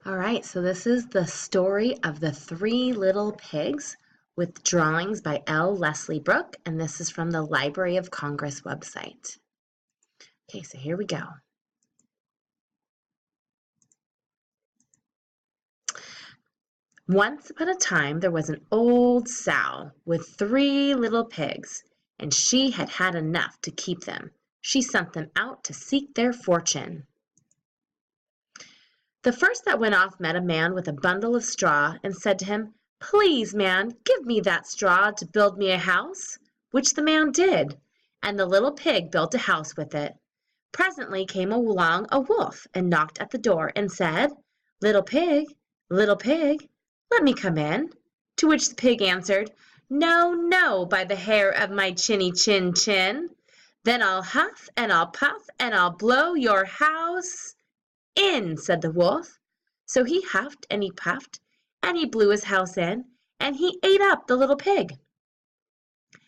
All right, so this is the story of the Three Little Pigs with drawings by L. Leslie Brooke, and this is from the Library of Congress website. Okay, so here we go. Once upon a time, there was an old sow with three little pigs, and she had had enough to keep them. She sent them out to seek their fortune. The first that went off met a man with a bundle of straw and said to him, "Please, man, give me that straw to build me a house," which the man did, and the little pig built a house with it. Presently came along a wolf and knocked at the door and said, little pig, let me come in." To which the pig answered, "No, no, by the hair of my chinny chin chin. Then I'll huff and I'll puff and I'll blow your house in," said the wolf. So he huffed and he puffed and he blew his house in, and he ate up the little pig.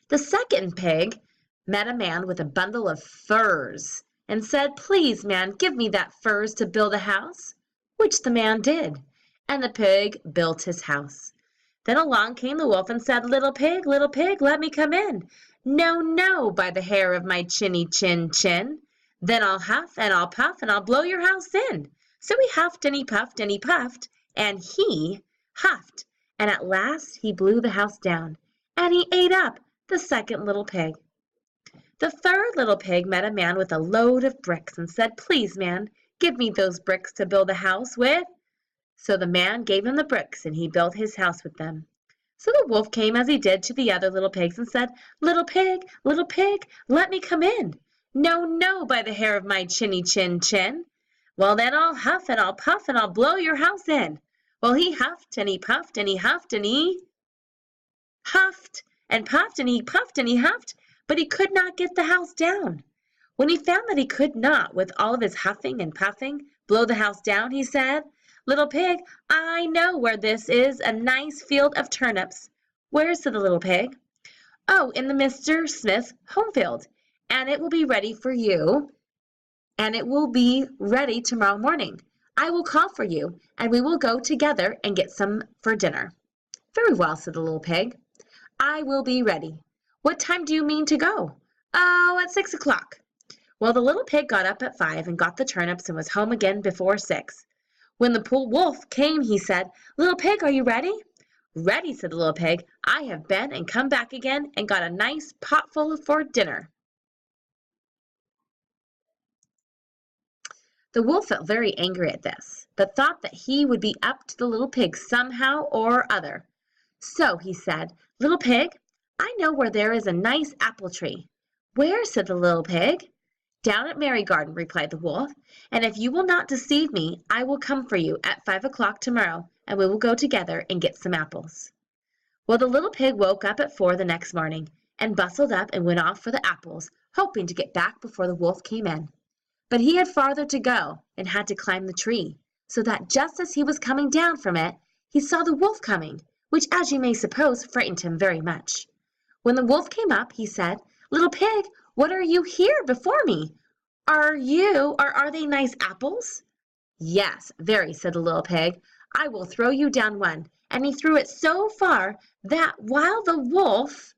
The second pig met a man with a bundle of furs and said, "Please, man, give me that furs to build a house," which the man did, and the pig built his house. Then along came the wolf and said, little pig, let me come in." "No, no, by the hair of my chinny chin chin. Then I'll huff and I'll puff and I'll blow your house in." So he huffed and he puffed and he puffed and he huffed, and at last he blew the house down, and he ate up the second little pig. The third little pig met a man with a load of bricks and said, "Please, man, give me those bricks to build a house with." So the man gave him the bricks, and he built his house with them. So the wolf came as he did to the other little pigs and said, little pig, let me come in." "No, no, by the hair of my chinny chin chin." "Well, then I'll huff and I'll puff and I'll blow your house in." Well, he huffed and he puffed and he huffed and he huffed and puffed and he puffed and he huffed, but he could not get the house down. When he found that he could not, with all of his huffing and puffing, blow the house down, he said, little pig, I know where this is a nice field of turnips." "Where?" said the little pig. "Oh, in the Mr. Smith home field, and it will be ready for you, and it will be ready tomorrow morning. I will call for you, and we will go together and get some for dinner." "Very well," said the little pig. "I will be ready. What time do you mean to go?" "Oh, at 6 o'clock." Well, the little pig got up at 5 and got the turnips and was home again before 6. When the wolf came, he said, little pig, are you ready?" "Ready," said the little pig. "I have been and come back again and got a nice pot full for dinner." The wolf felt very angry at this, but thought that he would be up to the little pig somehow or other. So he said, little pig, I know where there is a nice apple tree." "Where?" said the little pig. "Down at Mary Garden," replied the wolf, "and if you will not deceive me, I will come for you at 5 o'clock tomorrow, and we will go together and get some apples." Well, the little pig woke up at 4 the next morning, and bustled up and went off for the apples, hoping to get back before the wolf came in. But he had farther to go, and had to climb the tree, so that just as he was coming down from it, he saw the wolf coming, which, as you may suppose, frightened him very much. When the wolf came up, he said, little pig, what are you here before me? Are they nice apples?" "Yes, very," said the little pig. "I will throw you down one." And he threw it so far that while the wolf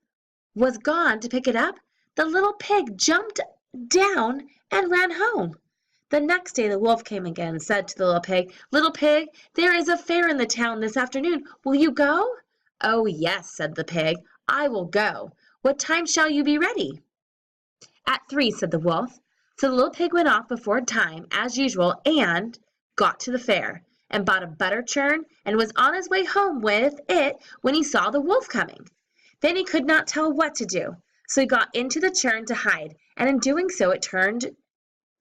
was gone to pick it up, the little pig jumped down and ran home. The next day the wolf came again and said to the little pig, there is a fair in the town this afternoon. Will you go?" "Oh, yes," said the pig, "I will go. What time shall you be ready?" "At 3, said the wolf. So the little pig went off before time, as usual, and got to the fair, and bought a butter churn, and was on his way home with it when he saw the wolf coming. Then he could not tell what to do, so he got into the churn to hide, and in doing so it turned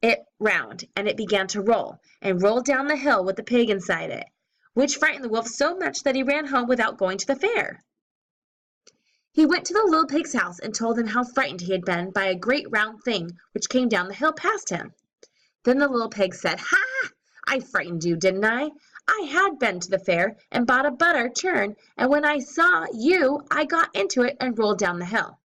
it round, and it began to roll, and rolled down the hill with the pig inside it, which frightened the wolf so much that he ran home without going to the fair. He went to the little pig's house and told him how frightened he had been by a great round thing which came down the hill past him. Then the little pig said, "Ha! I frightened you, didn't I? I had been to the fair and bought a butter churn, and when I saw you, I got into it and rolled down the hill."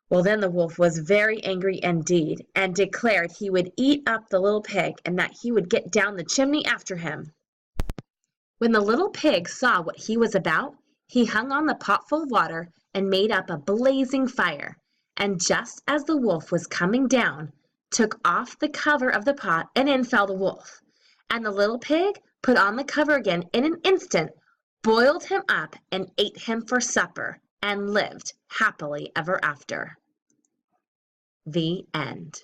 Well, then the wolf was very angry indeed, and declared he would eat up the little pig, and that he would get down the chimney after him. When the little pig saw what he was about, he hung on the pot full of water and made up a blazing fire, and just as the wolf was coming down, took off the cover of the pot, and in fell the wolf. And the little pig put on the cover again in an instant, boiled him up, and ate him for supper, and lived happily ever after. The end.